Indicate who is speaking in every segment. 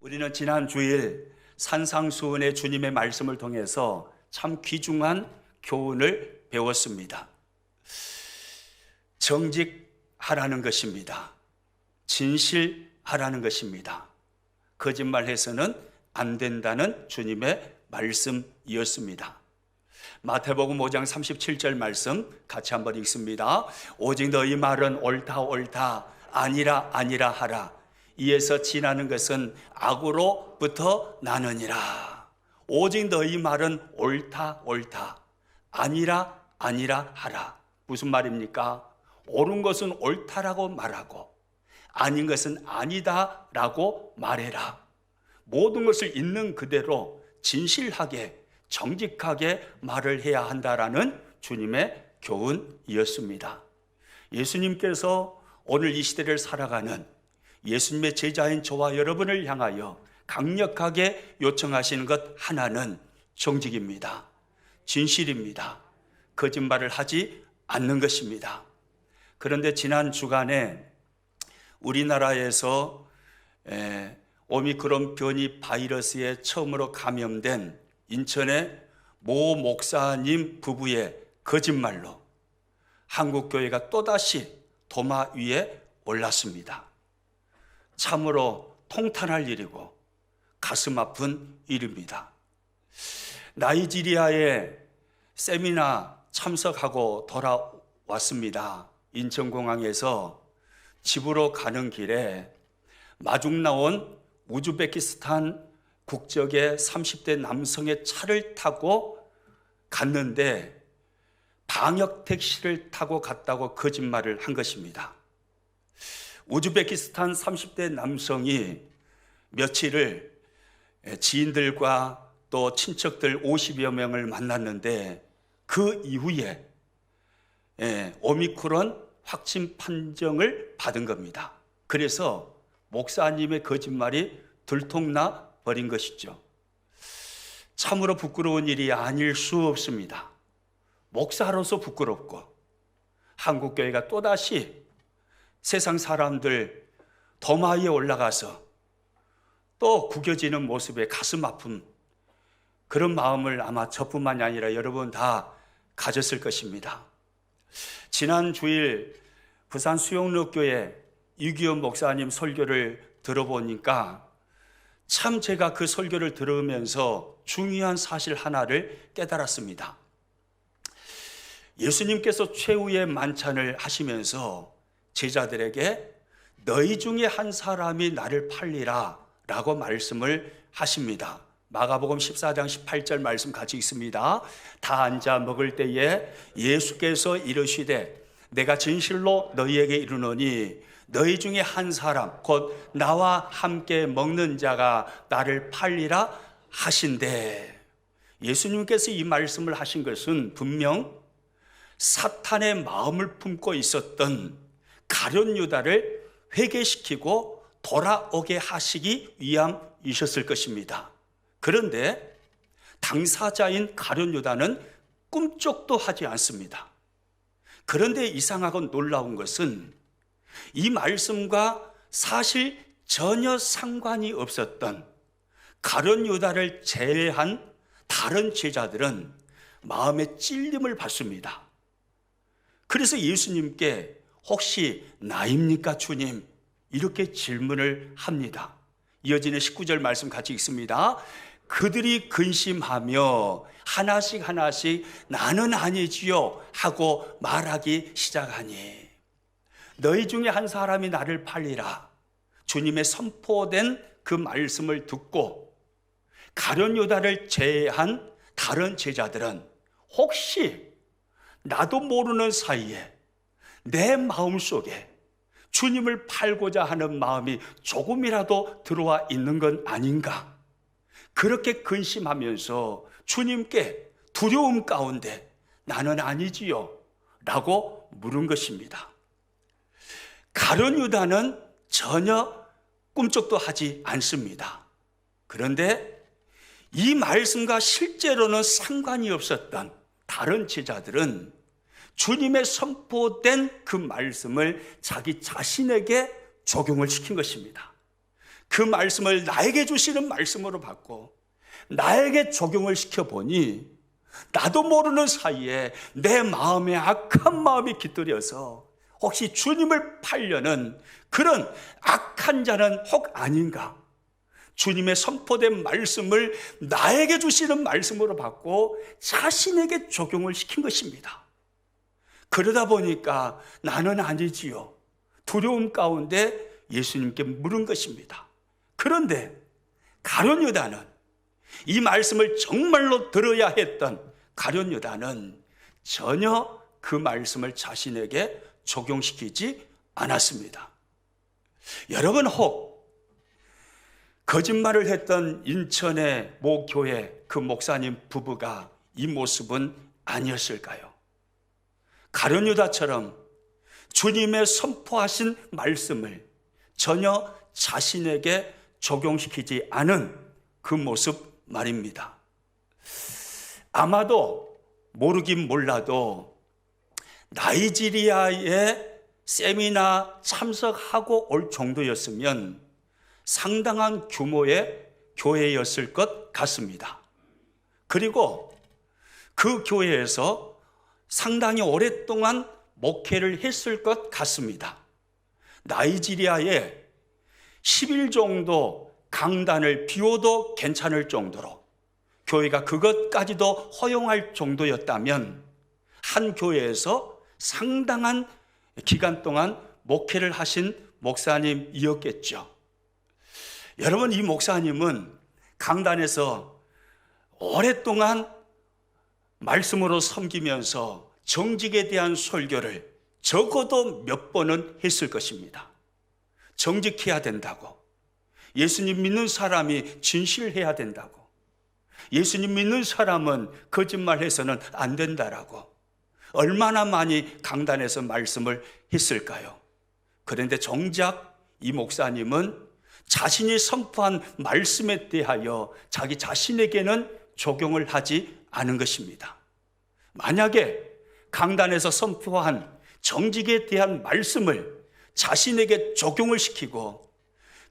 Speaker 1: 우리는 지난 주일 산상수훈의 주님의 말씀을 통해서 참 귀중한 교훈을 배웠습니다. 정직하라는 것입니다. 진실하라는 것입니다. 거짓말해서는 안 된다는 주님의 말씀이었습니다. 마태복음 5장 37절 말씀 같이 한번 읽습니다. 오직 너희 말은 옳다 옳다 아니라 아니라 하라. 이에서 지나는 것은 악으로부터 나느니라. 오직 너희 말은 옳다 옳다 아니라 아니라 하라. 무슨 말입니까? 옳은 것은 옳다라고 말하고 아닌 것은 아니다라고 말해라. 모든 것을 있는 그대로 진실하게 정직하게 말을 해야 한다라는 주님의 교훈이었습니다. 예수님께서 오늘 이 시대를 살아가는 예수님의 제자인 저와 여러분을 향하여 강력하게 요청하시는 것 하나는 정직입니다. 진실입니다. 거짓말을 하지 않는 것입니다. 그런데 지난 주간에 우리나라에서 오미크론 변이 바이러스에 처음으로 감염된 인천의 모 목사님 부부의 거짓말로 한국교회가 또다시 도마 위에 올랐습니다. 참으로 통탄할 일이고 가슴 아픈 일입니다. 나이지리아에 세미나 참석하고 돌아왔습니다. 인천공항에서 집으로 가는 길에 마중 나온 우즈베키스탄 국적의 30대 남성의 차를 타고 갔는데 방역 택시를 타고 갔다고 거짓말을 한 것입니다. 우즈베키스탄 30대 남성이 며칠을 지인들과 또 친척들 50여 명을 만났는데 그 이후에 오미크론 확진 판정을 받은 겁니다. 그래서 목사님의 거짓말이 들통나 버린 것이죠. 참으로 부끄러운 일이 아닐 수 없습니다. 목사로서 부끄럽고 한국교회가 또다시 세상 사람들 도마 위에 올라가서 또 구겨지는 모습에 가슴 아픈 그런 마음을 아마 저뿐만이 아니라 여러분 다 가졌을 것입니다. 지난 주일 부산 수영로교회 이규현 목사님 설교를 들어보니까 참 제가 그 설교를 들으면서 중요한 사실 하나를 깨달았습니다. 예수님께서 최후의 만찬을 하시면서 제자들에게 너희 중에 한 사람이 나를 팔리라 라고 말씀을 하십니다. 마가복음 14장 18절 말씀 같이 읽습니다. 다 앉아 먹을 때에 예수께서 이르시되 내가 진실로 너희에게 이르노니 너희 중에 한 사람 곧 나와 함께 먹는 자가 나를 팔리라 하신대. 예수님께서 이 말씀을 하신 것은 분명 사탄의 마음을 품고 있었던 가룟 유다를 회개시키고 돌아오게 하시기 위함이셨을 것입니다. 그런데 당사자인 가룟 유다는 꿈쩍도 하지 않습니다. 그런데 이상하고 놀라운 것은 이 말씀과 사실 전혀 상관이 없었던 가룟 유다를 제외한 다른 제자들은 마음의 찔림을 받습니다. 그래서 예수님께 혹시 나입니까 주님? 이렇게 질문을 합니다. 이어지는 19절 말씀 같이 읽습니다. 그들이 근심하며 하나씩 하나씩 나는 아니지요 하고 말하기 시작하니 너희 중에 한 사람이 나를 팔리라. 주님의 선포된 그 말씀을 듣고 가룟 유다를 제외한 다른 제자들은 혹시 나도 모르는 사이에 내 마음속에 주님을 팔고자 하는 마음이 조금이라도 들어와 있는 건 아닌가? 그렇게 근심하면서 주님께 두려움 가운데 나는 아니지요 라고 물은 것입니다. 가룟 유다는 전혀 꿈쩍도 하지 않습니다. 그런데 이 말씀과 실제로는 상관이 없었던 다른 제자들은 주님의 선포된 그 말씀을 자기 자신에게 적용을 시킨 것입니다. 그 말씀을 나에게 주시는 말씀으로 받고 나에게 적용을 시켜보니 나도 모르는 사이에 내 마음에 악한 마음이 깃들여서 혹시 주님을 팔려는 그런 악한 자는 혹 아닌가? 주님의 선포된 말씀을 나에게 주시는 말씀으로 받고 자신에게 적용을 시킨 것입니다. 그러다 보니까 나는 아니지요. 두려움 가운데 예수님께 물은 것입니다. 그런데 가룟 유다는 이 말씀을 정말로 들어야 했던 가룟 유다는 전혀 그 말씀을 자신에게 적용시키지 않았습니다. 여러분, 혹 거짓말을 했던 인천의 모 교회 그 목사님 부부가 이 모습은 아니었을까요? 가룟 유다처럼 주님의 선포하신 말씀을 전혀 자신에게 적용시키지 않은 그 모습 말입니다. 아마도 모르긴 몰라도 나이지리아에 세미나 참석하고 올 정도였으면 상당한 규모의 교회였을 것 같습니다. 그리고 그 교회에서 상당히 오랫동안 목회를 했을 것 같습니다. 나이지리아에 10일 정도 강단을 비워도 괜찮을 정도로 교회가 그것까지도 허용할 정도였다면 한 교회에서 상당한 기간 동안 목회를 하신 목사님이었겠죠. 여러분, 이 목사님은 강단에서 오랫동안 말씀으로 섬기면서 정직에 대한 설교를 적어도 몇 번은 했을 것입니다. 정직해야 된다고, 예수님 믿는 사람이 진실해야 된다고, 예수님 믿는 사람은 거짓말해서는 안 된다라고 얼마나 많이 강단에서 말씀을 했을까요? 그런데 정작 이 목사님은 자신이 선포한 말씀에 대하여 자기 자신에게는 적용을 하지 않은 것입니다. 만약에 강단에서 선포한 정직에 대한 말씀을 자신에게 적용을 시키고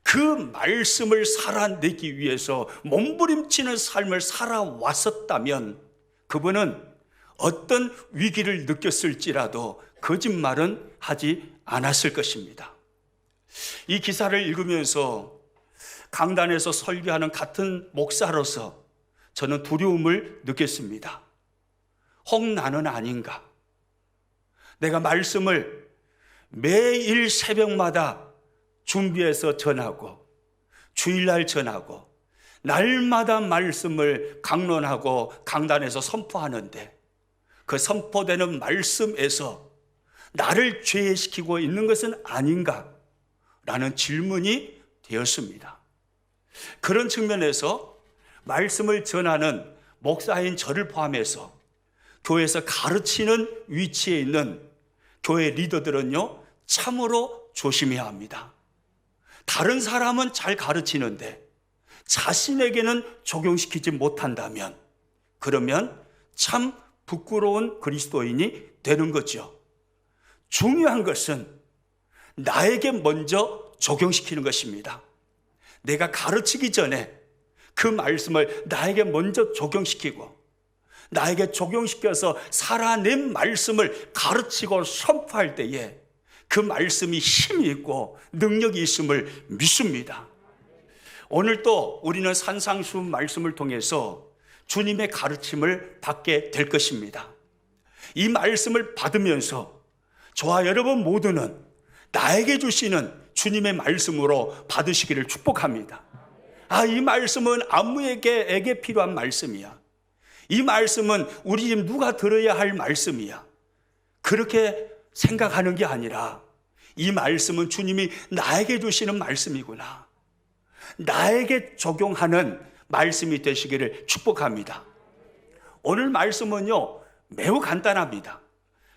Speaker 1: 그 말씀을 살아내기 위해서 몸부림치는 삶을 살아왔었다면 그분은 어떤 위기를 느꼈을지라도 거짓말은 하지 않았을 것입니다. 이 기사를 읽으면서 강단에서 설교하는 같은 목사로서 저는 두려움을 느꼈습니다. 혹 나는 아닌가? 내가 말씀을 매일 새벽마다 준비해서 전하고 주일날 전하고 날마다 말씀을 강론하고 강단에서 선포하는데 그 선포되는 말씀에서 나를 죄시키고 있는 것은 아닌가? 라는 질문이 되었습니다. 그런 측면에서 말씀을 전하는 목사인 저를 포함해서 교회에서 가르치는 위치에 있는 교회 리더들은요, 참으로 조심해야 합니다. 다른 사람은 잘 가르치는데 자신에게는 적용시키지 못한다면 그러면 참 부끄러운 그리스도인이 되는 거죠. 중요한 것은 나에게 먼저 적용시키는 것입니다. 내가 가르치기 전에 그 말씀을 나에게 먼저 적용시키고 나에게 적용시켜서 살아낸 말씀을 가르치고 선포할 때에 그 말씀이 힘이 있고 능력이 있음을 믿습니다. 오늘 또 우리는 산상수 말씀을 통해서 주님의 가르침을 받게 될 것입니다. 이 말씀을 받으면서 저와 여러분 모두는 나에게 주시는 주님의 말씀으로 받으시기를 축복합니다. 이 말씀은 아무에게 필요한 말씀이야. 이 말씀은 우리 집 누가 들어야 할 말씀이야. 그렇게 생각하는 게 아니라 이 말씀은 주님이 나에게 주시는 말씀이구나. 나에게 적용하는 말씀이 되시기를 축복합니다. 오늘 말씀은요, 매우 간단합니다.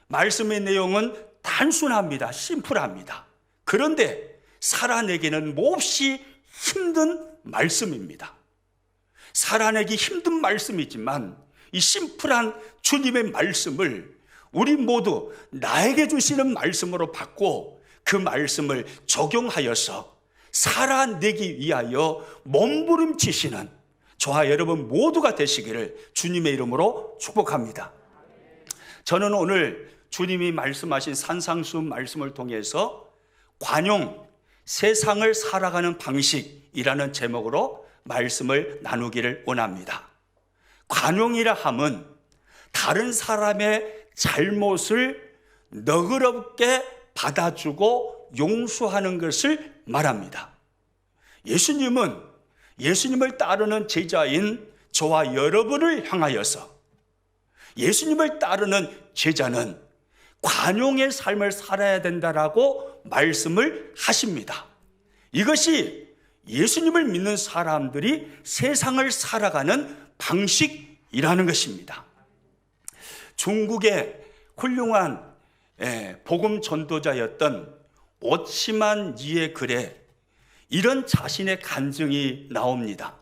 Speaker 1: 말씀의 내용은 단순합니다. 심플합니다. 그런데 살아내기는 몹시 힘든 말씀입니다. 살아내기 힘든 말씀이지만 이 심플한 주님의 말씀을 우리 모두 나에게 주시는 말씀으로 받고 그 말씀을 적용하여서 살아내기 위하여 몸부림치시는 저와 여러분 모두가 되시기를 주님의 이름으로 축복합니다. 저는 오늘 주님이 말씀하신 산상수훈 말씀을 통해서 관용, 세상을 살아가는 방식이라는 제목으로 말씀을 나누기를 원합니다. 관용이라 함은 다른 사람의 잘못을 너그럽게 받아주고 용서하는 것을 말합니다. 예수님을 따르는 제자인 저와 여러분을 향하여서 예수님을 따르는 제자는 관용의 삶을 살아야 된다라고 말씀을 하십니다. 이것이 예수님을 믿는 사람들이 세상을 살아가는 방식이라는 것입니다. 중국의 훌륭한 복음 전도자였던 오치만 니의 글에 이런 자신의 간증이 나옵니다.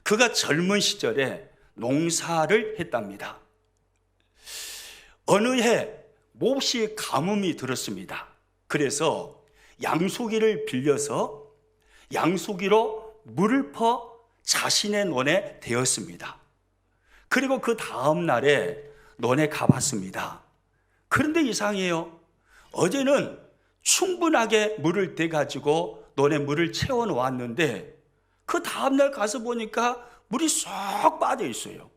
Speaker 1: 그가 젊은 시절에 농사를 했답니다. 어느 해 몹시 가뭄이 들었습니다. 그래서 양수기를 빌려서 양수기로 물을 퍼 자신의 논에 대었습니다. 그리고 그 다음 날에 논에 가봤습니다. 그런데 이상해요. 어제는 충분하게 물을 대가지고 논에 물을 채워 놓았는데 그 다음날 가서 보니까 물이 쏙 빠져 있어요.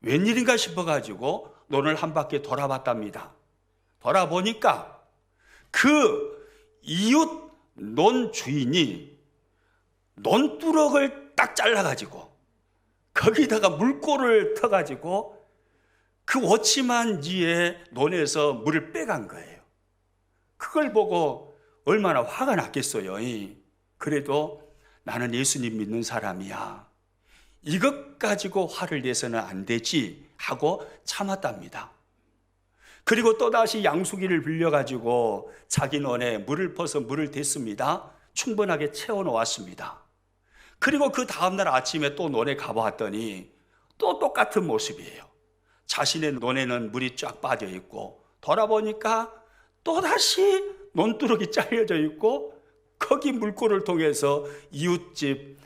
Speaker 1: 웬일인가 싶어가지고 논을 한 바퀴 돌아봤답니다. 돌아보니까 그 이웃 논 주인이 논두럭을 딱 잘라가지고 거기다가 물꼬를 터가지고 그 오치만 니의 논에서 물을 빼간 거예요. 그걸 보고 얼마나 화가 났겠어요. 그래도 나는 예수님 믿는 사람이야. 이것 가지고 화를 내서는 안 되지 하고 참았답니다. 그리고 또다시 양수기를 빌려가지고 자기 논에 물을 퍼서 물을 댔습니다. 충분하게 채워놓았습니다. 그리고 그 다음날 아침에 또 논에 가보았더니 또 똑같은 모습이에요. 자신의 논에는 물이 쫙 빠져 있고 돌아보니까 또다시 논두럭이 잘려져 있고 거기 물꼬를 통해서 이웃집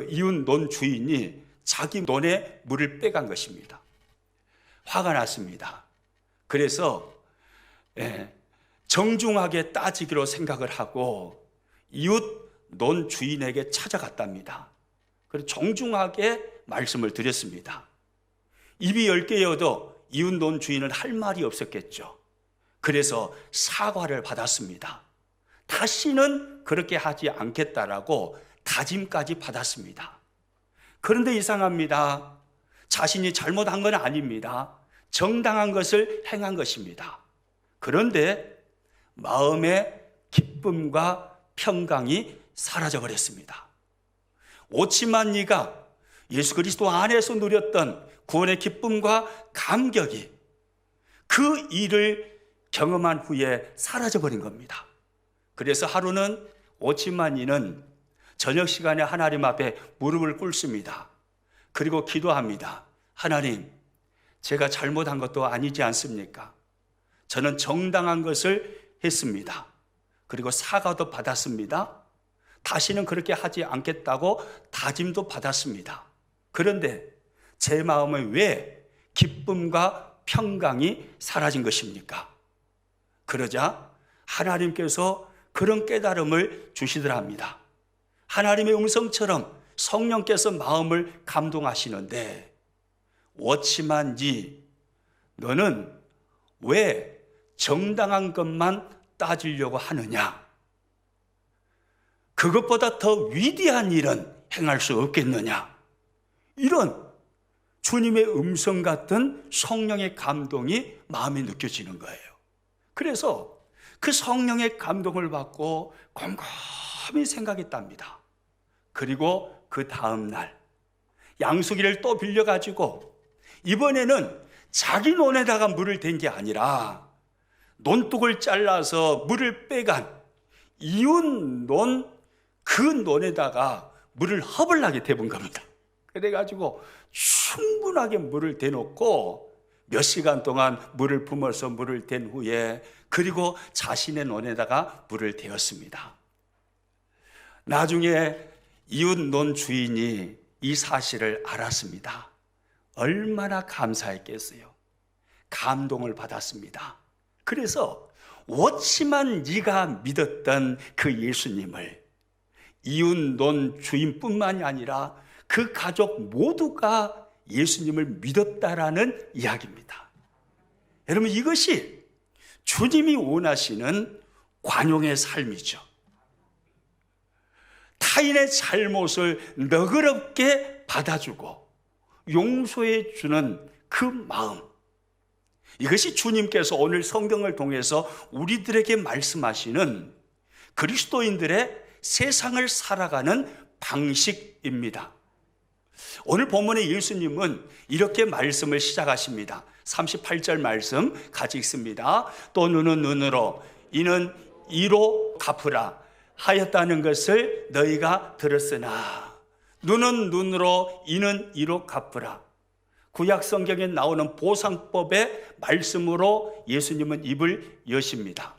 Speaker 1: 이웃 논 주인이 자기 논에 물을 빼간 것입니다. 화가 났습니다. 그래서 정중하게 따지기로 생각을 하고 이웃 논 주인에게 찾아갔답니다. 그래서 정중하게 말씀을 드렸습니다. 입이 10개여도 이웃 논 주인은 할 말이 없었겠죠. 그래서 사과를 받았습니다. 다시는 그렇게 하지 않겠다라고 다짐까지 받았습니다. 그런데 이상합니다. 자신이 잘못한 건 아닙니다. 정당한 것을 행한 것입니다. 그런데 마음의 기쁨과 평강이 사라져버렸습니다. 오치만 니가 예수 그리스도 안에서 누렸던 구원의 기쁨과 감격이 그 일을 경험한 후에 사라져버린 겁니다. 그래서 하루는 오치만 니는 저녁 시간에 하나님 앞에 무릎을 꿇습니다. 그리고 기도합니다. 하나님, 제가 잘못한 것도 아니지 않습니까? 저는 정당한 것을 했습니다. 그리고 사과도 받았습니다. 다시는 그렇게 하지 않겠다고 다짐도 받았습니다. 그런데 제 마음에 왜 기쁨과 평강이 사라진 것입니까? 그러자 하나님께서 그런 깨달음을 주시더랍니다. 하나님의 음성처럼 성령께서 마음을 감동하시는데 오치만 니, 너는 왜 정당한 것만 따지려고 하느냐? 그것보다 더 위대한 일은 행할 수 없겠느냐? 이런 주님의 음성 같은 성령의 감동이 마음에 느껴지는 거예요. 그래서 그 성령의 감동을 받고 곰곰이 생각했답니다. 그리고 그 다음 날 양수기를 또 빌려가지고 이번에는 자기 논에다가 물을 댄 게 아니라 논둑을 잘라서 물을 빼간 이웃 논, 그 논에다가 물을 허벌나게 대본 겁니다. 그래가지고 충분하게 물을 대놓고 몇 시간 동안 물을 품어서 물을 댄 후에 그리고 자신의 논에다가 물을 대었습니다. 나중에 이웃논 주인이 이 사실을 알았습니다. 얼마나 감사했겠어요. 감동을 받았습니다. 그래서 워치만 네가 믿었던 그 예수님을 이웃논 주인뿐만이 아니라 그 가족 모두가 예수님을 믿었다라는 이야기입니다. 여러분, 이것이 주님이 원하시는 관용의 삶이죠. 타인의 잘못을 너그럽게 받아주고 용서해 주는 그 마음, 이것이 주님께서 오늘 성경을 통해서 우리들에게 말씀하시는 그리스도인들의 세상을 살아가는 방식입니다. 오늘 본문의 예수님은 이렇게 말씀을 시작하십니다. 38절 말씀 같이 읽습니다. 또 눈은 눈으로 이는 이로 갚으라 하였다는 것을 너희가 들었으나, 눈은 눈으로 이는 이로 갚으라. 구약 성경에 나오는 보상법의 말씀으로 예수님은 입을 여십니다.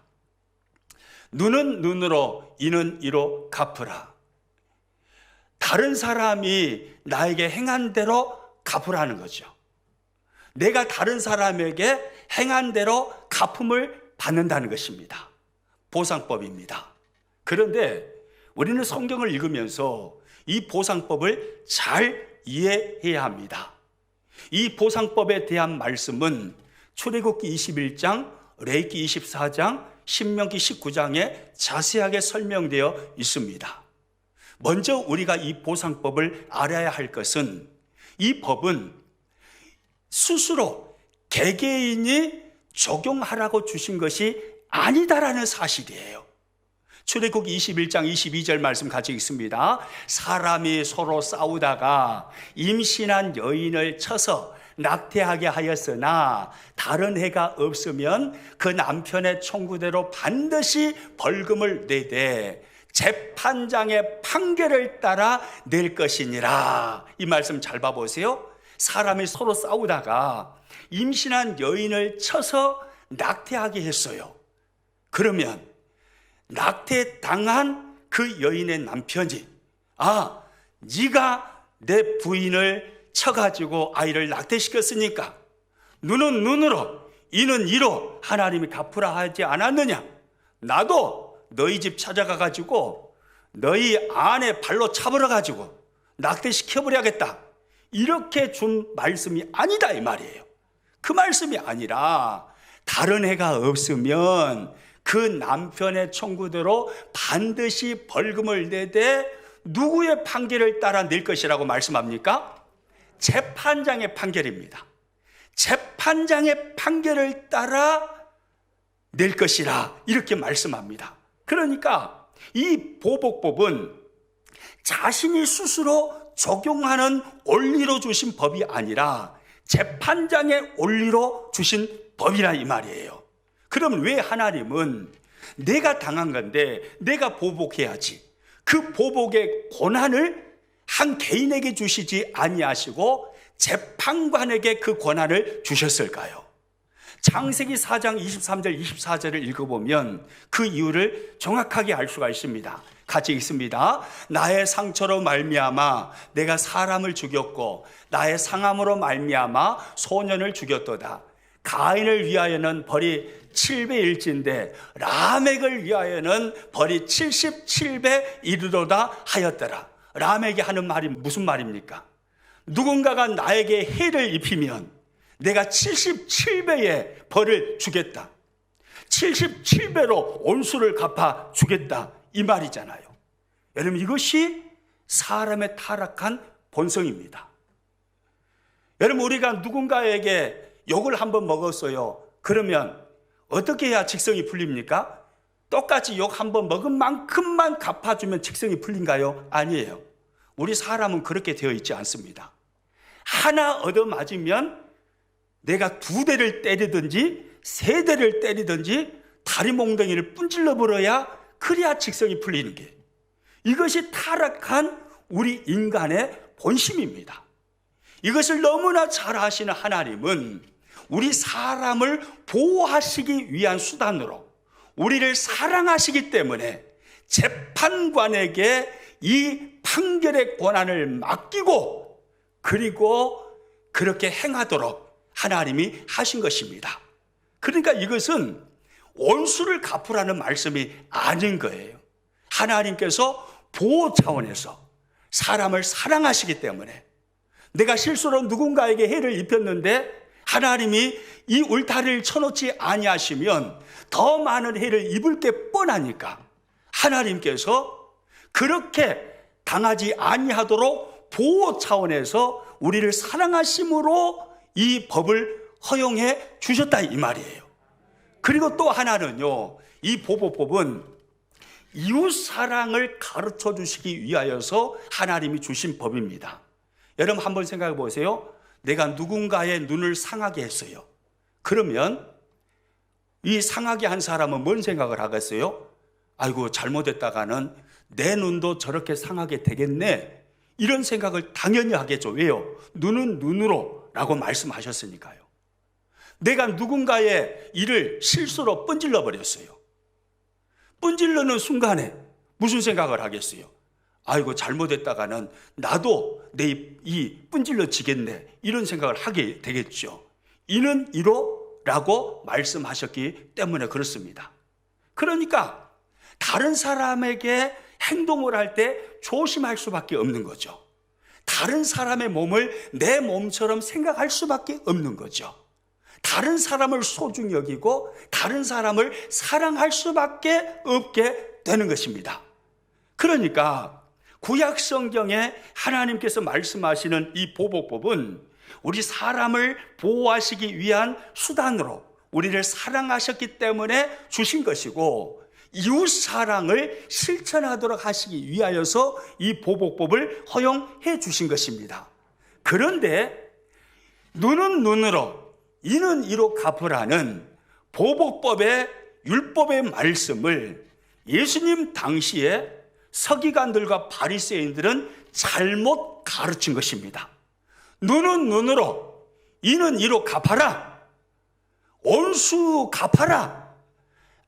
Speaker 1: 눈은 눈으로 이는 이로 갚으라. 다른 사람이 나에게 행한 대로 갚으라는 거죠. 내가 다른 사람에게 행한 대로 갚음을 받는다는 것입니다. 보상법입니다. 그런데 우리는 성경을 읽으면서 이 보상법을 잘 이해해야 합니다. 이 보상법에 대한 말씀은 출애굽기 21장, 레위기 24장, 신명기 19장에 자세하게 설명되어 있습니다. 먼저 우리가 이 보상법을 알아야 할 것은, 이 법은 스스로 개개인이 적용하라고 주신 것이 아니다라는 사실이에요. 출애굽기 21장 22절 말씀 같이 읽습니다. 사람이 서로 싸우다가 임신한 여인을 쳐서 낙태하게 하였으나 다른 해가 없으면 그 남편의 청구대로 반드시 벌금을 내되 재판장의 판결을 따라 낼 것이니라. 이 말씀 잘 봐보세요. 사람이 서로 싸우다가 임신한 여인을 쳐서 낙태하게 했어요. 그러면 낙태당한 그 여인의 남편이, 네가 내 부인을 쳐가지고 아이를 낙태시켰으니까 눈은 눈으로 이는 이로 하나님이 갚으라 하지 않았느냐? 나도 너희 집 찾아가가지고 너희 아내 발로 차버려가지고 낙태시켜버려야겠다, 이렇게 준 말씀이 아니다 이 말이에요. 그 말씀이 아니라 다른 해가 없으면 그 남편의 청구대로 반드시 벌금을 내되 누구의 판결을 따라 낼 것이라고 말씀합니까? 재판장의 판결입니다. 재판장의 판결을 따라 낼 것이라 이렇게 말씀합니다. 그러니까 이 보복법은 자신이 스스로 적용하는 원리로 주신 법이 아니라 재판장의 원리로 주신 법이라 이 말이에요. 그러면 왜 하나님은 내가 당한 건데 내가 보복해야지, 그 보복의 권한을 한 개인에게 주시지 아니하시고 재판관에게 그 권한을 주셨을까요? 창세기 4장 23절 24절을 읽어보면 그 이유를 정확하게 알 수가 있습니다. 같이 읽습니다. 나의 상처로 말미암아 내가 사람을 죽였고 나의 상함으로 말미암아 소년을 죽였도다. 가인을 위하여는 벌이 7배일진데 라멕을 위하여는 벌이 77배 이르도다 하였더라. 라멕이 하는 말이 무슨 말입니까? 누군가가 나에게 해를 입히면 내가 77배의 벌을 주겠다, 77배로 온수를 갚아 주겠다, 이 말이잖아요. 여러분, 이것이 사람의 타락한 본성입니다. 여러분, 우리가 누군가에게 욕을 한번 먹었어요. 그러면 어떻게 해야 직성이 풀립니까? 똑같이 욕 한번 먹은 만큼만 갚아주면 직성이 풀린가요? 아니에요. 우리 사람은 그렇게 되어 있지 않습니다. 하나 얻어맞으면 내가 2대를 때리든지 3대를 때리든지 다리 몽둥이를 분질러 버려야, 그래야 직성이 풀리는 게, 이것이 타락한 우리 인간의 본심입니다. 이것을 너무나 잘 아시는 하나님은 우리 사람을 보호하시기 위한 수단으로 우리를 사랑하시기 때문에 재판관에게 이 판결의 권한을 맡기고 그리고 그렇게 행하도록 하나님이 하신 것입니다. 그러니까 이것은 원수를 갚으라는 말씀이 아닌 거예요. 하나님께서 보호 차원에서 사람을 사랑하시기 때문에 내가 실수로 누군가에게 해를 입혔는데 하나님이 이 울타리를 쳐놓지 아니하시면 더 많은 해를 입을 게 뻔하니까 하나님께서 그렇게 당하지 아니하도록 보호 차원에서 우리를 사랑하심으로 이 법을 허용해 주셨다 이 말이에요. 그리고 또 하나는요, 이 보복법은 이웃사랑을 가르쳐 주시기 위하여서 하나님이 주신 법입니다. 여러분 한번 생각해 보세요. 내가 누군가의 눈을 상하게 했어요. 그러면 이 상하게 한 사람은 뭔 생각을 하겠어요? 아이고 잘못했다가는 내 눈도 저렇게 상하게 되겠네, 이런 생각을 당연히 하겠죠. 왜요? 눈은 눈으로 라고 말씀하셨으니까요. 내가 누군가의 일을 실수로 뻔질러 버렸어요. 뻔질러는 순간에 무슨 생각을 하겠어요? 아이고 잘못했다가는 나도 내 이 뻔질러지겠네, 이런 생각을 하게 되겠죠. 이는 이로라고 말씀하셨기 때문에 그렇습니다. 그러니까 다른 사람에게 행동을 할 때 조심할 수밖에 없는 거죠. 다른 사람의 몸을 내 몸처럼 생각할 수밖에 없는 거죠. 다른 사람을 소중히 여기고 다른 사람을 사랑할 수밖에 없게 되는 것입니다. 그러니까 구약 성경에 하나님께서 말씀하시는 이 보복법은 우리 사람을 보호하시기 위한 수단으로 우리를 사랑하셨기 때문에 주신 것이고, 이웃 사랑을 실천하도록 하시기 위하여서 이 보복법을 허용해 주신 것입니다. 그런데 눈은 눈으로 이는 이로 갚으라는 보복법의 율법의 말씀을 예수님 당시에 서기관들과 바리새인들은 잘못 가르친 것입니다. 눈은 눈으로 이는 이로 갚아라, 원수 갚아라,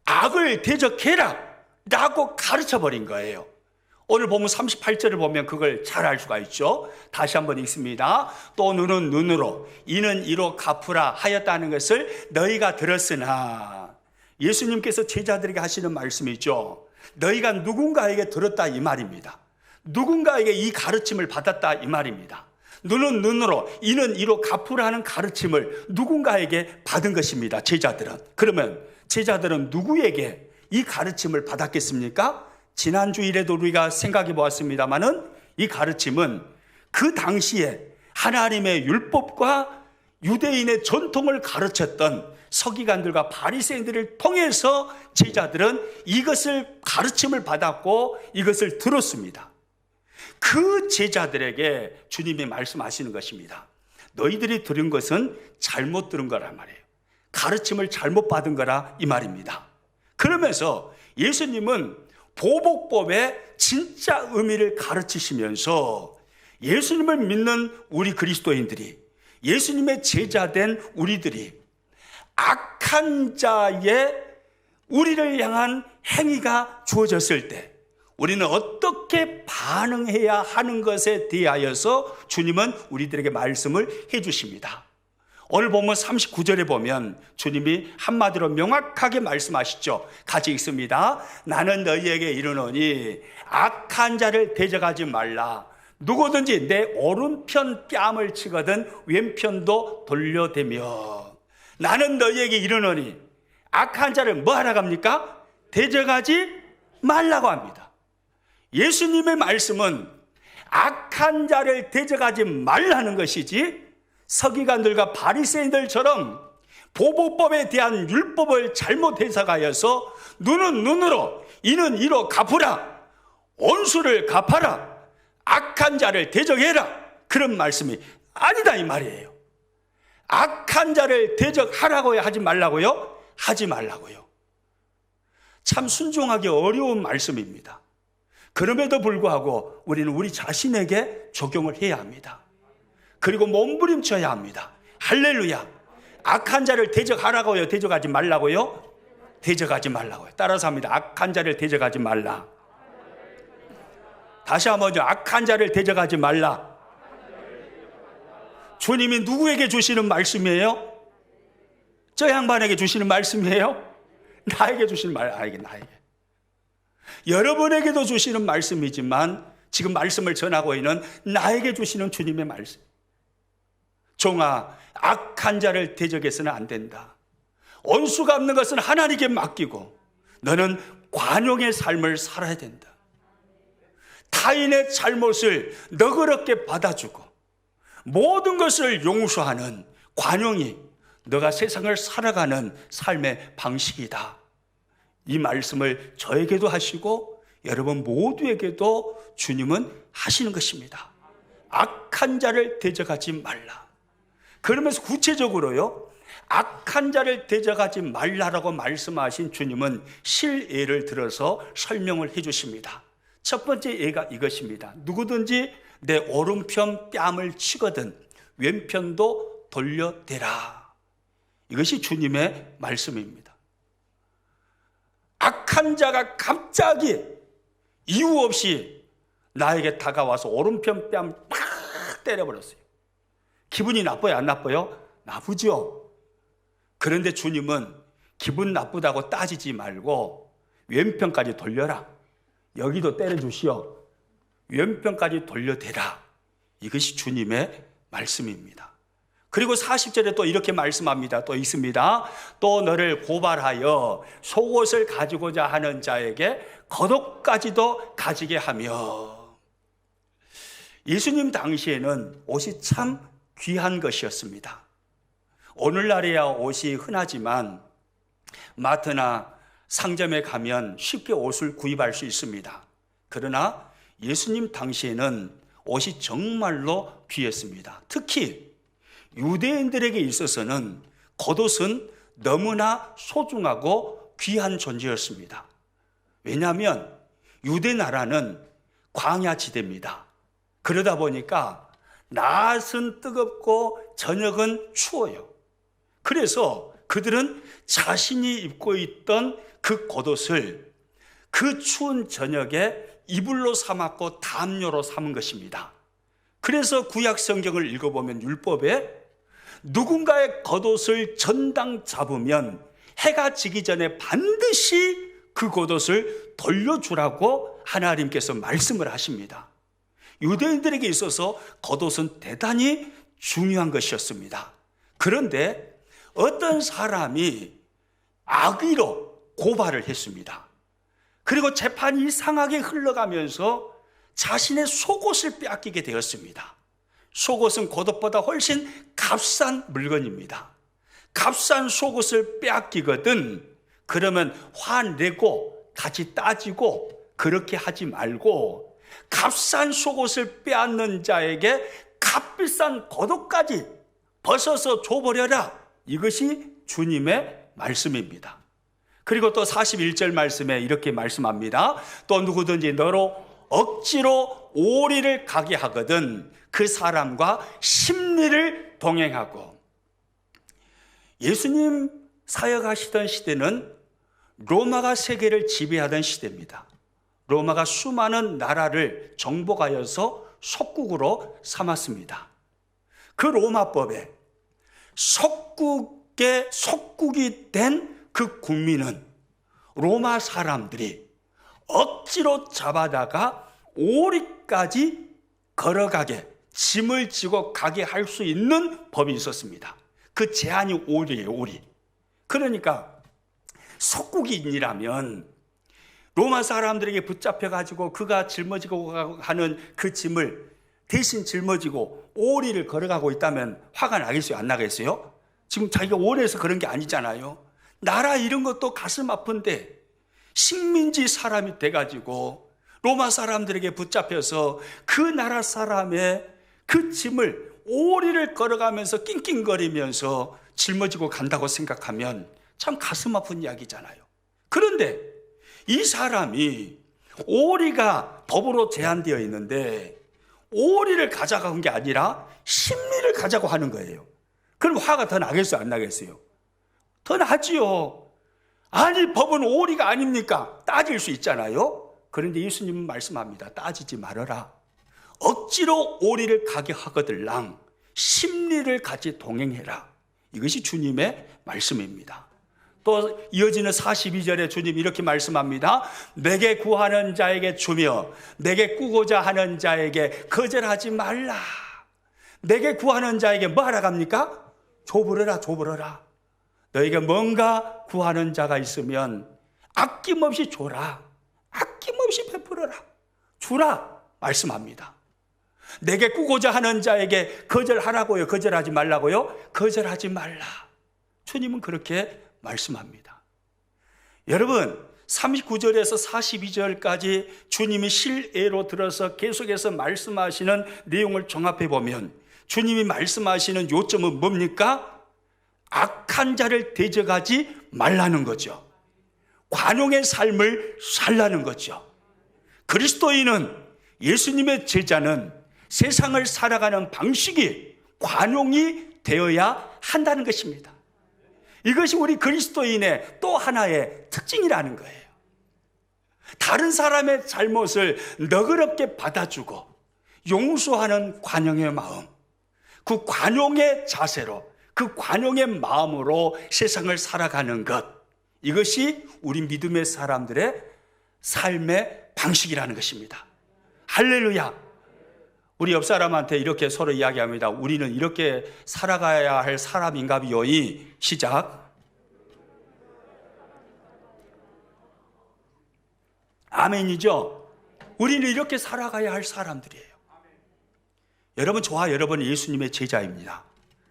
Speaker 1: 악을 대적해라 라고 가르쳐버린 거예요. 오늘 보면 38절을 보면 그걸 잘 알 수가 있죠. 다시 한번 읽습니다. 또 눈은 눈으로 이는 이로 갚으라 하였다는 것을 너희가 들었으나, 예수님께서 제자들에게 하시는 말씀이죠. 너희가 누군가에게 들었다 이 말입니다. 누군가에게 이 가르침을 받았다 이 말입니다. 눈은 눈으로 이는 이로 갚으라는 가르침을 누군가에게 받은 것입니다. 제자들은. 그러면 제자들은 누구에게 이 가르침을 받았겠습니까? 지난 주일에도 우리가 생각해 보았습니다마는 이 가르침은 그 당시에 하나님의 율법과 유대인의 전통을 가르쳤던 서기관들과 바리새인들을 통해서 제자들은 이것을 가르침을 받았고 이것을 들었습니다. 그 제자들에게 주님이 말씀하시는 것입니다. 너희들이 들은 것은 잘못 들은 거란 말이에요. 가르침을 잘못 받은 거라 이 말입니다. 그러면서 예수님은 보복법의 진짜 의미를 가르치시면서 예수님을 믿는 우리 그리스도인들이, 예수님의 제자된 우리들이 악한 자의 우리를 향한 행위가 주어졌을 때 우리는 어떻게 반응해야 하는 것에 대하여서 주님은 우리들에게 말씀을 해 주십니다. 오늘 보면 39절에 보면 주님이 한마디로 명확하게 말씀하시죠. 같이 읽습니다. 나는 너희에게 이르노니 악한 자를 대적하지 말라. 누구든지 내 오른편 뺨을 치거든 왼편도 돌려대며. 나는 너희에게 이르노니, 악한 자를 뭐 하라고 합니까? 대적하지 말라고 합니다. 예수님의 말씀은 악한 자를 대적하지 말라는 것이지, 서기관들과 바리새인들처럼 보복법에 대한 율법을 잘못 해석하여서 눈은 눈으로 이는 이로 갚으라, 원수를 갚아라, 악한 자를 대적해라, 그런 말씀이 아니다 이 말이에요. 악한 자를 대적하라고요? 하지 말라고요? 하지 말라고요. 참 순종하기 어려운 말씀입니다. 그럼에도 불구하고 우리는 우리 자신에게 적용을 해야 합니다. 그리고 몸부림쳐야 합니다. 할렐루야. 악한 자를 대적하라고요? 대적하지 말라고요? 대적하지 말라고요. 따라서 합니다. 악한 자를 대적하지 말라. 다시 한번요. 악한 자를 대적하지 말라. 주님이 누구에게 주시는 말씀이에요? 저 양반에게 주시는 말씀이에요? 나에게 주시는 나에게. 여러분에게도 주시는 말씀이지만 지금 말씀을 전하고 있는 나에게 주시는 주님의 말씀. 종아, 악한 자를 대적해서는 안 된다. 온수 갚는 것은 하나님께 맡기고 너는 관용의 삶을 살아야 된다. 타인의 잘못을 너그럽게 받아주고 모든 것을 용서하는 관용이 너가 세상을 살아가는 삶의 방식이다. 이 말씀을 저에게도 하시고 여러분 모두에게도 주님은 하시는 것입니다. 악한 자를 대적하지 말라. 그러면서 구체적으로요, 악한 자를 대적하지 말라라고 말씀하신 주님은 실예를 들어서 설명을 해 주십니다. 첫 번째 예가 이것입니다. 누구든지 내 오른편 뺨을 치거든 왼편도 돌려대라. 이것이 주님의 말씀입니다. 악한 자가 갑자기 이유 없이 나에게 다가와서 오른편 뺨 팍 때려버렸어요. 기분이 나빠요? 안 나빠요? 나쁘죠. 그런데 주님은 기분 나쁘다고 따지지 말고 왼편까지 돌려라. 여기도 때려주시오. 왼편까지 돌려대라. 이것이 주님의 말씀입니다. 그리고 40절에 또 이렇게 말씀합니다. 또 있습니다. 또 너를 고발하여 속옷을 가지고자 하는 자에게 겉옷까지도 가지게 하며. 예수님 당시에는 옷이 참 귀한 것이었습니다. 오늘날에야 옷이 흔하지만 마트나 상점에 가면 쉽게 옷을 구입할 수 있습니다. 그러나 예수님 당시에는 옷이 정말로 귀했습니다. 특히 유대인들에게 있어서는 겉옷은 너무나 소중하고 귀한 존재였습니다. 왜냐하면 유대 나라는 광야 지대입니다. 그러다 보니까 낮은 뜨겁고 저녁은 추워요. 그래서 그들은 자신이 입고 있던 그 겉옷을 그 추운 저녁에 이불로 삼았고 담요로 삼은 것입니다. 그래서 구약 성경을 읽어보면 율법에 누군가의 겉옷을 전당 잡으면 해가 지기 전에 반드시 그 겉옷을 돌려주라고 하나님께서 말씀을 하십니다. 유대인들에게 있어서 겉옷은 대단히 중요한 것이었습니다. 그런데 어떤 사람이 악의로 고발을 했습니다. 그리고 재판이 이상하게 흘러가면서 자신의 속옷을 빼앗기게 되었습니다. 속옷은 겉옷보다 훨씬 값싼 물건입니다. 값싼 속옷을 빼앗기거든 그러면 화내고 같이 따지고 그렇게 하지 말고 값싼 속옷을 빼앗는 자에게 값비싼 겉옷까지 벗어서 줘버려라. 이것이 주님의 말씀입니다. 그리고 또 41절 말씀에 이렇게 말씀합니다. 또 누구든지 너로 억지로 오리를 가게 하거든 그 사람과 심리를 동행하고. 예수님 사역하시던 시대는 로마가 세계를 지배하던 시대입니다. 로마가 수많은 나라를 정복하여서 속국으로 삼았습니다. 그 로마법에 속국이 된 그 국민은 로마 사람들이 억지로 잡아다가 오리까지 걸어가게 짐을 지고 가게 할 수 있는 법이 있었습니다. 그 제한이 오리예요, 오리. 그러니까 속국인이라면 로마 사람들에게 붙잡혀가지고 그가 짊어지고 가는 그 짐을 대신 짊어지고 오리를 걸어가고 있다면 화가 나겠어요? 안 나겠어요? 지금 자기가 원해서 그런 게 아니잖아요. 나라 이런 것도 가슴 아픈데 식민지 사람이 돼가지고 로마 사람들에게 붙잡혀서 그 나라 사람의 그 짐을 오리를 걸어가면서 낑낑거리면서 짊어지고 간다고 생각하면 참 가슴 아픈 이야기잖아요. 그런데 이 사람이 오리가 법으로 제한되어 있는데 오리를 가져간 게 아니라 심리를 가자고 하는 거예요. 그럼 화가 더 나겠어요? 안 나겠어요? 더 나지요. 아니 법은 오리가 아닙니까? 따질 수 있잖아요. 그런데 예수님은 말씀합니다. 따지지 말아라. 억지로 오리를 가게 하거들랑 심리를 같이 동행해라. 이것이 주님의 말씀입니다. 또 이어지는 42절에 주님 이렇게 말씀합니다. 내게 구하는 자에게 주며 내게 꾸고자 하는 자에게 거절하지 말라. 내게 구하는 자에게 뭐 하라 합니까? 조부르라, 조부르라. 너에게 뭔가 구하는 자가 있으면 아낌없이 줘라. 아낌없이 베풀어라. 주라. 말씀합니다. 내게 꾸고자 하는 자에게 거절하라고요? 거절하지 말라고요? 거절하지 말라. 주님은 그렇게 말씀합니다. 여러분, 39절에서 42절까지 주님이 실례로 들어서 계속해서 말씀하시는 내용을 종합해 보면 주님이 말씀하시는 요점은 뭡니까? 악한 자를 대적하지 말라는 거죠. 관용의 삶을 살라는 거죠. 그리스도인은, 예수님의 제자는 세상을 살아가는 방식이 관용이 되어야 한다는 것입니다. 이것이 우리 그리스도인의 또 하나의 특징이라는 거예요. 다른 사람의 잘못을 너그럽게 받아주고 용서하는 관용의 마음, 그 관용의 자세로, 그 관용의 마음으로 세상을 살아가는 것, 이것이 우리 믿음의 사람들의 삶의 방식이라는 것입니다. 할렐루야. 우리 옆 사람한테 이렇게 서로 이야기합니다. 우리는 이렇게 살아가야 할 사람인가비요. 시작. 아멘이죠. 우리는 이렇게 살아가야 할 사람들이에요. 여러분, 저와 여러분은 예수님의 제자입니다.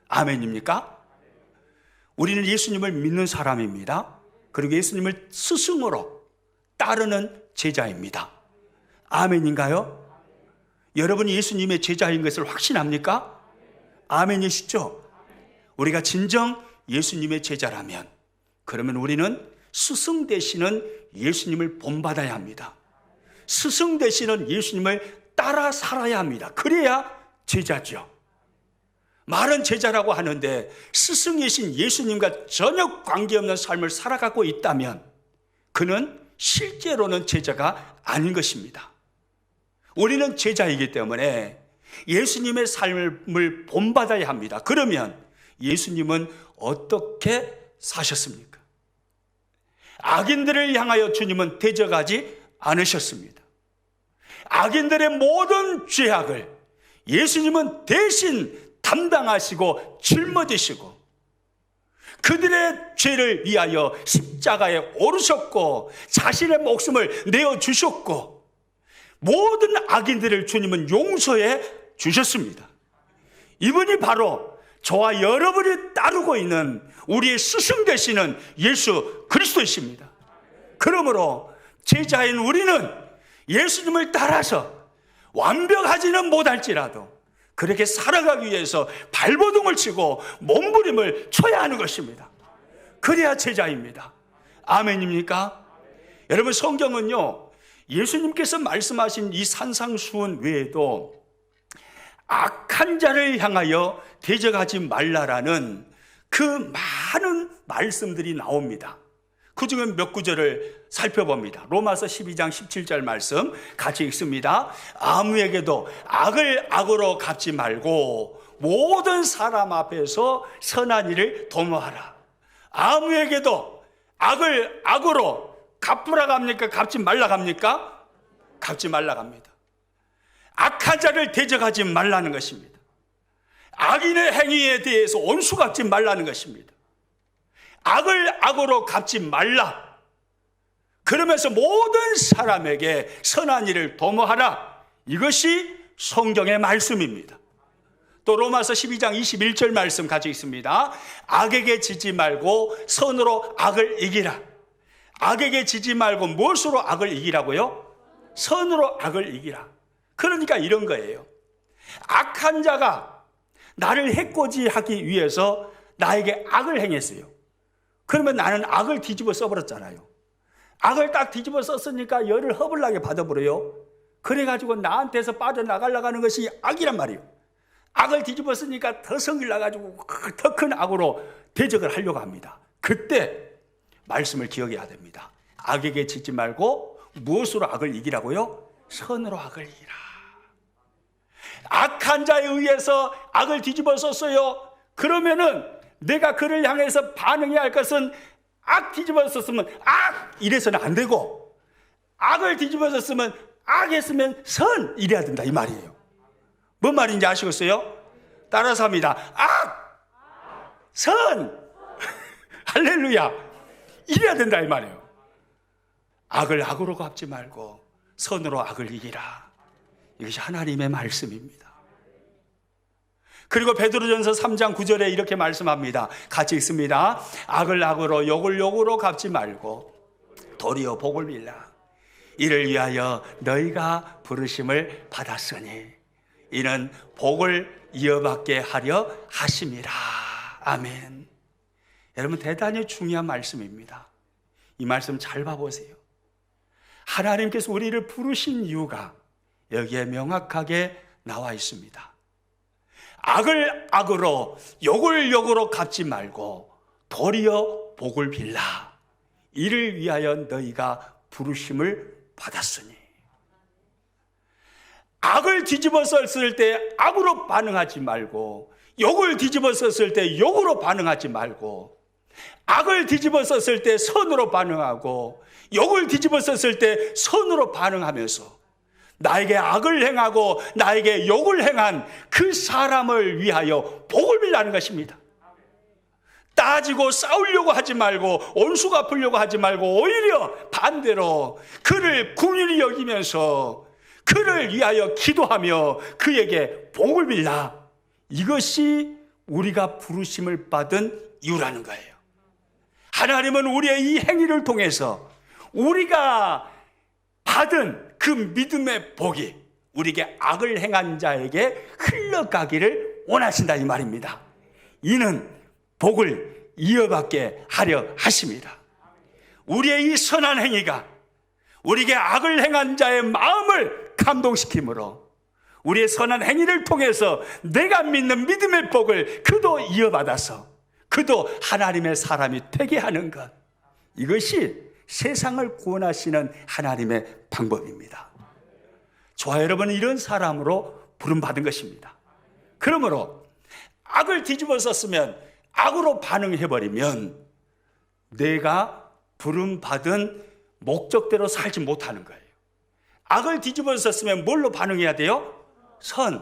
Speaker 1: 아멘입니까? 우리는 예수님을 믿는 사람입니다. 그리고 예수님을 스승으로 따르는 제자입니다. 아멘인가요? 여러분이 예수님의 제자인 것을 확신합니까? 아멘이시죠? 우리가 진정 예수님의 제자라면, 그러면 우리는 스승 되시는 예수님을 본받아야 합니다. 스승 되시는 예수님을 따라 살아야 합니다. 그래야 제자죠. 말은 제자라고 하는데 스승이신 예수님과 전혀 관계없는 삶을 살아가고 있다면 그는 실제로는 제자가 아닌 것입니다. 우리는 제자이기 때문에 예수님의 삶을 본받아야 합니다. 그러면 예수님은 어떻게 사셨습니까? 악인들을 향하여 주님은 대적하지 않으셨습니다. 악인들의 모든 죄악을 예수님은 대신 담당하시고 짊어지시고 그들의 죄를 위하여 십자가에 오르셨고 자신의 목숨을 내어주셨고 모든 악인들을 주님은 용서해 주셨습니다. 이분이 바로 저와 여러분이 따르고 있는 우리의 스승 되시는 예수 그리스도이십니다. 그러므로 제자인 우리는 예수님을 따라서 완벽하지는 못할지라도 그렇게 살아가기 위해서 발버둥을 치고 몸부림을 쳐야 하는 것입니다. 그래야 제자입니다. 아멘입니까? 여러분, 성경은요, 예수님께서 말씀하신 이 산상수훈 외에도 악한 자를 향하여 대적하지 말라라는 그 많은 말씀들이 나옵니다. 그 중에 몇 구절을 살펴봅니다. 로마서 12장 17절 말씀 같이 읽습니다. 아무에게도 악을 악으로 갚지 말고 모든 사람 앞에서 선한 일을 도모하라. 아무에게도 악을 악으로 갚으라 합니까? 갚지 말라 합니까? 갚지 말라 합니다. 악한 자를 대적하지 말라는 것입니다. 악인의 행위에 대해서 온수 갚지 말라는 것입니다. 악을 악으로 갚지 말라. 그러면서 모든 사람에게 선한 일을 도모하라. 이것이 성경의 말씀입니다. 또 로마서 12장 21절 말씀 가지고 있습니다. 악에게 지지 말고 선으로 악을 이기라. 악에게 지지 말고 무엇으로 악을 이기라고요? 선으로 악을 이기라. 그러니까 이런 거예요. 악한 자가 나를 해코지하기 위해서 나에게 악을 행했어요. 그러면 나는 악을 뒤집어 써버렸잖아요. 악을 딱 뒤집어 썼으니까 열을 허블나게 받아버려요. 그래가지고 나한테서 빠져나가려고 하는 것이 악이란 말이에요. 악을 뒤집어 쓰니까 더 성질 나가지고 더 큰 악으로 대적을 하려고 합니다. 그때 말씀을 기억해야 됩니다. 악에게 지지 말고 무엇으로 악을 이기라고요? 선으로 악을 이기라. 악한 자에 의해서 악을 뒤집어 썼어요. 그러면은 내가 그를 향해서 반응해야 할 것은 악 뒤집어 썼으면 악 이래서는 안 되고, 악을 뒤집어 썼으면 악 했으면 선 이래야 된다 이 말이에요. 뭔 말인지 아시겠어요? 따라서 합니다. 악, 선, 할렐루야, 이래야 된다 이 말이에요. 악을 악으로 갚지 말고 선으로 악을 이기라. 이것이 하나님의 말씀입니다. 그리고 베드로전서 3장 9절에 이렇게 말씀합니다. 같이 읽습니다. 악을 악으로 욕을 욕으로 갚지 말고 도리어 복을 빌라. 이를 위하여 너희가 부르심을 받았으니 이는 복을 이어받게 하려 하심이라. 아멘. 여러분, 대단히 중요한 말씀입니다. 이 말씀 잘 봐보세요. 하나님께서 우리를 부르신 이유가 여기에 명확하게 나와 있습니다. 악을 악으로 욕을 욕으로 갚지 말고 도리어 복을 빌라. 이를 위하여 너희가 부르심을 받았으니. 악을 뒤집어 썼을 때 악으로 반응하지 말고, 욕을 뒤집어 썼을 때 욕으로 반응하지 말고, 악을 뒤집어 썼을 때 선으로 반응하고, 욕을 뒤집어 썼을 때 선으로 반응하면서 나에게 악을 행하고 나에게 욕을 행한 그 사람을 위하여 복을 빌라는 것입니다. 따지고 싸우려고 하지 말고 온수 갚으려고 하지 말고 오히려 반대로 그를 긍휼히 여기면서 그를 위하여 기도하며 그에게 복을 빌라. 이것이 우리가 부르심을 받은 이유라는 거예요. 하나님은 우리의 이 행위를 통해서 우리가 받은 그 믿음의 복이 우리에게 악을 행한 자에게 흘러가기를 원하신다 이 말입니다. 이는 복을 이어받게 하려 하십니다. 우리의 이 선한 행위가 우리에게 악을 행한 자의 마음을 감동시키므로 우리의 선한 행위를 통해서 내가 믿는 믿음의 복을 그도 이어받아서 그도 하나님의 사람이 되게 하는 것, 이것이 세상을 구원하시는 하나님의 방법입니다. 저와 여러분은 이런 사람으로 부름받은 것입니다. 그러므로 악을 뒤집어 썼으면 악으로 반응해버리면 내가 부름받은 목적대로 살지 못하는 거예요. 악을 뒤집어 썼으면 뭘로 반응해야 돼요? 선.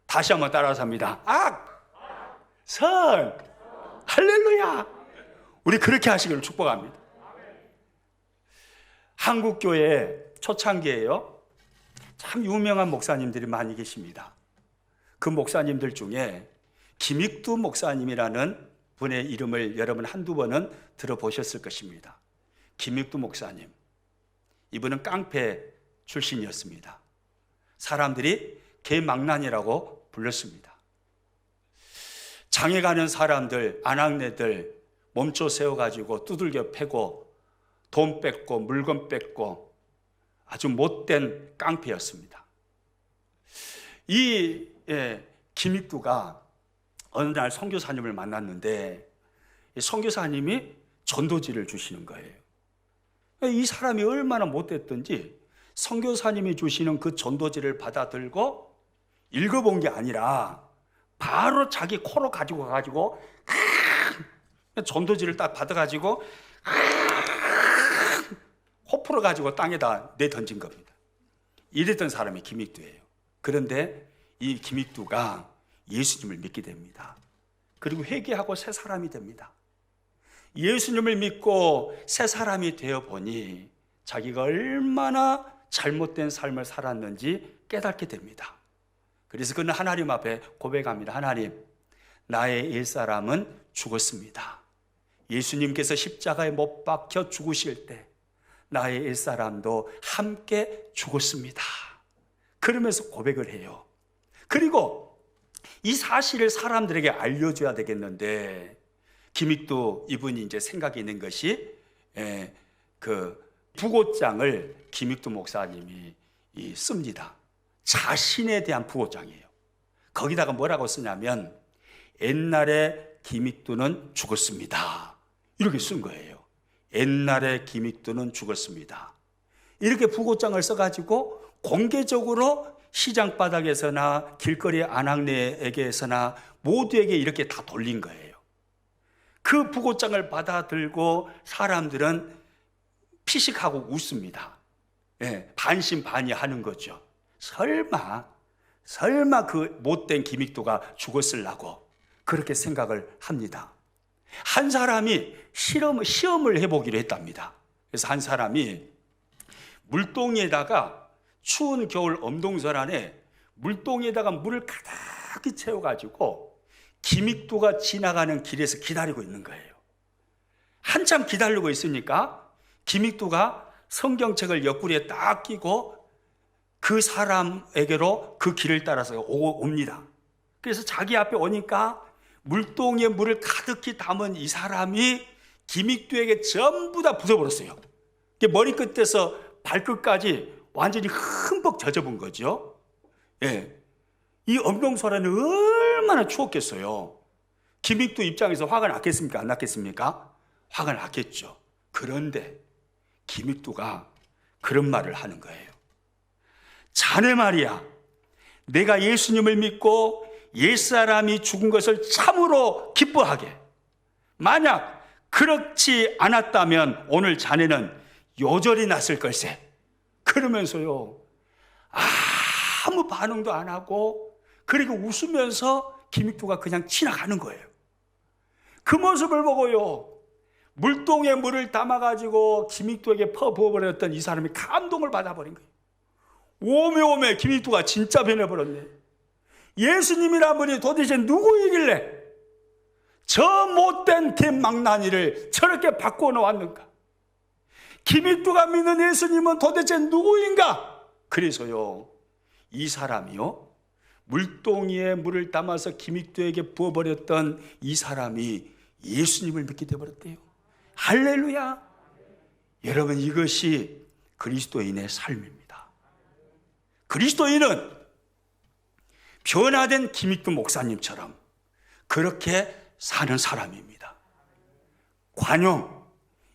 Speaker 1: 다시 한번 따라서 합니다. 악, 선, 할렐루야. 우리 그렇게 하시기를 축복합니다. 한국교회 초창기에요, 참 유명한 목사님들이 많이 계십니다. 그 목사님들 중에 김익두 목사님이라는 분의 이름을 여러분 한두 번은 들어보셨을 것입니다. 김익두 목사님, 이분은 깡패 출신이었습니다. 사람들이 개망난이라고 불렀습니다. 장에 가는 사람들, 아낙네들 몸쳐 세워가지고 두들겨 패고 돈 뺏고 물건 뺏고 아주 못된 깡패였습니다. 이 김익두가 어느 날 선교사님을 만났는데 이 선교사님이 전도지를 주시는 거예요. 이 사람이 얼마나 못됐든지 선교사님이 주시는 그 전도지를 받아들고 읽어본 게 아니라 바로 자기 코로 가지고 가가지고 전도지를 딱 받아가지고 호 풀어가지고 땅에다 내던진 겁니다. 이랬던 사람이 김익두예요. 그런데 이 김익두가 예수님을 믿게 됩니다. 그리고 회개하고 새 사람이 됩니다. 예수님을 믿고 새 사람이 되어 보니 자기가 얼마나 잘못된 삶을 살았는지 깨닫게 됩니다. 그래서 그는 하나님 앞에 고백합니다. 하나님, 나의 옛사람은 죽었습니다. 예수님께서 십자가에 못 박혀 죽으실 때 나의 옛사람도 함께 죽었습니다. 그러면서 고백을 해요. 그리고 이 사실을 사람들에게 알려줘야 되겠는데 김익두 이분이 이제 생각이 있는 것이 그 부고장을 김익두 목사님이 씁니다. 자신에 대한 부고장이에요. 거기다가 뭐라고 쓰냐면 옛날에 김익두는 죽었습니다. 이렇게 쓴 거예요. 옛날에 김익두는 죽었습니다. 이렇게 부고장을 써가지고 공개적으로 시장 바닥에서나 길거리 안악내에게서나 모두에게 이렇게 다 돌린 거예요. 그 부고장을 받아들고 사람들은 피식하고 웃습니다. 예, 반신반의하는 거죠. 설마 그 못된 김익도가 죽었으려고 그렇게 생각을 합니다. 한 사람이 시험을 해보기로 했답니다. 그래서 한 사람이 물동이에다가 추운 겨울 엄동설 안에 물동이에다가 물을 가득히 채워가지고 김익도가 지나가는 길에서 기다리고 있는 거예요. 한참 기다리고 있으니까 김익도가 성경책을 옆구리에 딱 끼고 그 사람에게로 그 길을 따라서 옵니다. 그래서 자기 앞에 오니까 물동이에 물을 가득히 담은 이 사람이 김익도에게 전부 다 부숴버렸어요. 머리끝에서 발끝까지 완전히 흠뻑 젖어본 거죠. 예. 이 엄동설안은 얼마나 추웠겠어요. 김익도 입장에서 화가 났겠습니까? 안 났겠습니까? 화가 났겠죠. 그런데 김익도가 그런 말을 하는 거예요. 자네 말이야, 내가 예수님을 믿고 옛사람이 죽은 것을 참으로 기뻐하게. 만약 그렇지 않았다면 오늘 자네는 요절이 났을 걸세. 그러면서요, 아무 반응도 안 하고 그리고 웃으면서 김익도가 그냥 지나가는 거예요. 그 모습을 보고요, 물동에 물을 담아가지고 김익도에게 퍼부어버렸던 이 사람이 감동을 받아버린 거예요. 오메오메, 김익도가 진짜 변해버렸네. 예수님이란 분이 도대체 누구이길래 저 못된 뒷망나니를 저렇게 바꾸어 놓았는가? 김익도가 믿는 예수님은 도대체 누구인가? 그래서요, 이 사람이요, 물동이에 물을 담아서 김익도에게 부어버렸던 이 사람이 예수님을 믿게 되어버렸대요. 할렐루야. 여러분, 이것이 그리스도인의 삶입니다. 그리스도인은 변화된 김익도 목사님처럼 그렇게 사는 사람입니다. 관용,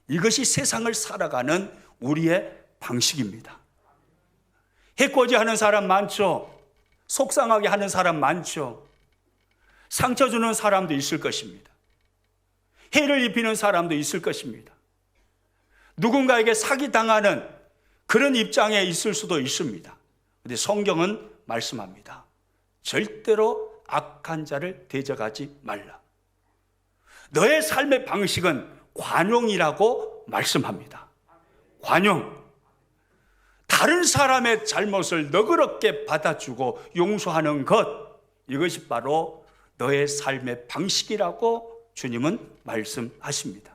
Speaker 1: 이것이 세상을 살아가는 우리의 방식입니다. 해코지하는 사람 많죠. 속상하게 하는 사람 많죠. 상처 주는 사람도 있을 것입니다. 해를 입히는 사람도 있을 것입니다. 누군가에게 사기당하는 그런 입장에 있을 수도 있습니다. 그런데 성경은 말씀합니다. 절대로 악한 자를 대적하지 말라. 너의 삶의 방식은 관용이라고 말씀합니다. 관용. 다른 사람의 잘못을 너그럽게 받아주고 용서하는 것, 이것이 바로 너의 삶의 방식이라고 주님은 말씀하십니다.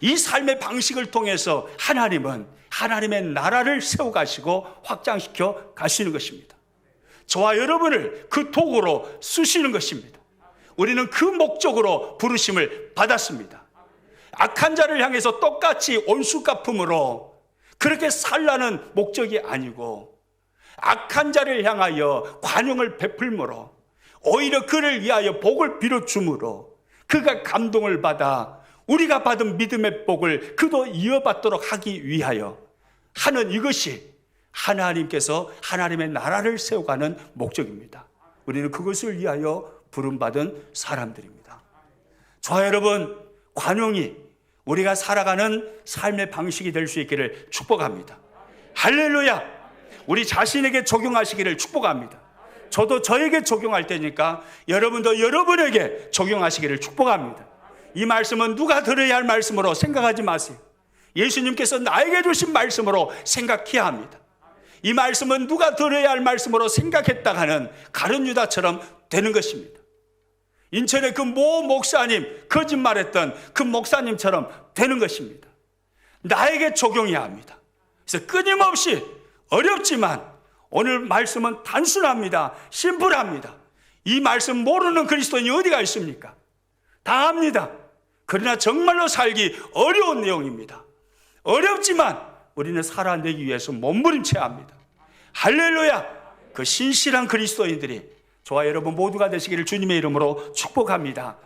Speaker 1: 이 삶의 방식을 통해서 하나님은 하나님의 나라를 세워가시고 확장시켜 가시는 것입니다. 저와 여러분을 그 도구로 쓰시는 것입니다. 우리는 그 목적으로 부르심을 받았습니다. 악한 자를 향해서 똑같이 온수갚음으로 그렇게 살라는 목적이 아니고, 악한 자를 향하여 관용을 베풀므로 오히려 그를 위하여 복을 빌어줌으로 그가 감동을 받아 우리가 받은 믿음의 복을 그도 이어받도록 하기 위하여 하는, 이것이 하나님께서 하나님의 나라를 세워가는 목적입니다. 우리는 그것을 위하여 부름받은 사람들입니다. 저와 여러분, 관용이 우리가 살아가는 삶의 방식이 될 수 있기를 축복합니다. 할렐루야. 우리 자신에게 적용하시기를 축복합니다. 저도 저에게 적용할 때니까 여러분도 여러분에게 적용하시기를 축복합니다. 이 말씀은 누가 들어야 할 말씀으로 생각하지 마세요. 예수님께서 나에게 주신 말씀으로 생각해야 합니다. 이 말씀은 누가 들어야 할 말씀으로 생각했다가는 가룟 유다처럼 되는 것입니다. 인천의 그 모 목사님, 거짓말했던 그 목사님처럼 되는 것입니다. 나에게 적용해야 합니다. 그래서 끊임없이, 어렵지만 오늘 말씀은 단순합니다. 심플합니다. 이 말씀 모르는 그리스도인이 어디가 있습니까? 다 압니다. 그러나 정말로 살기 어려운 내용입니다. 어렵지만 우리는 살아내기 위해서 몸부림쳐야 합니다. 할렐루야. 그 신실한 그리스도인들이 저와 여러분 모두가 되시기를 주님의 이름으로 축복합니다.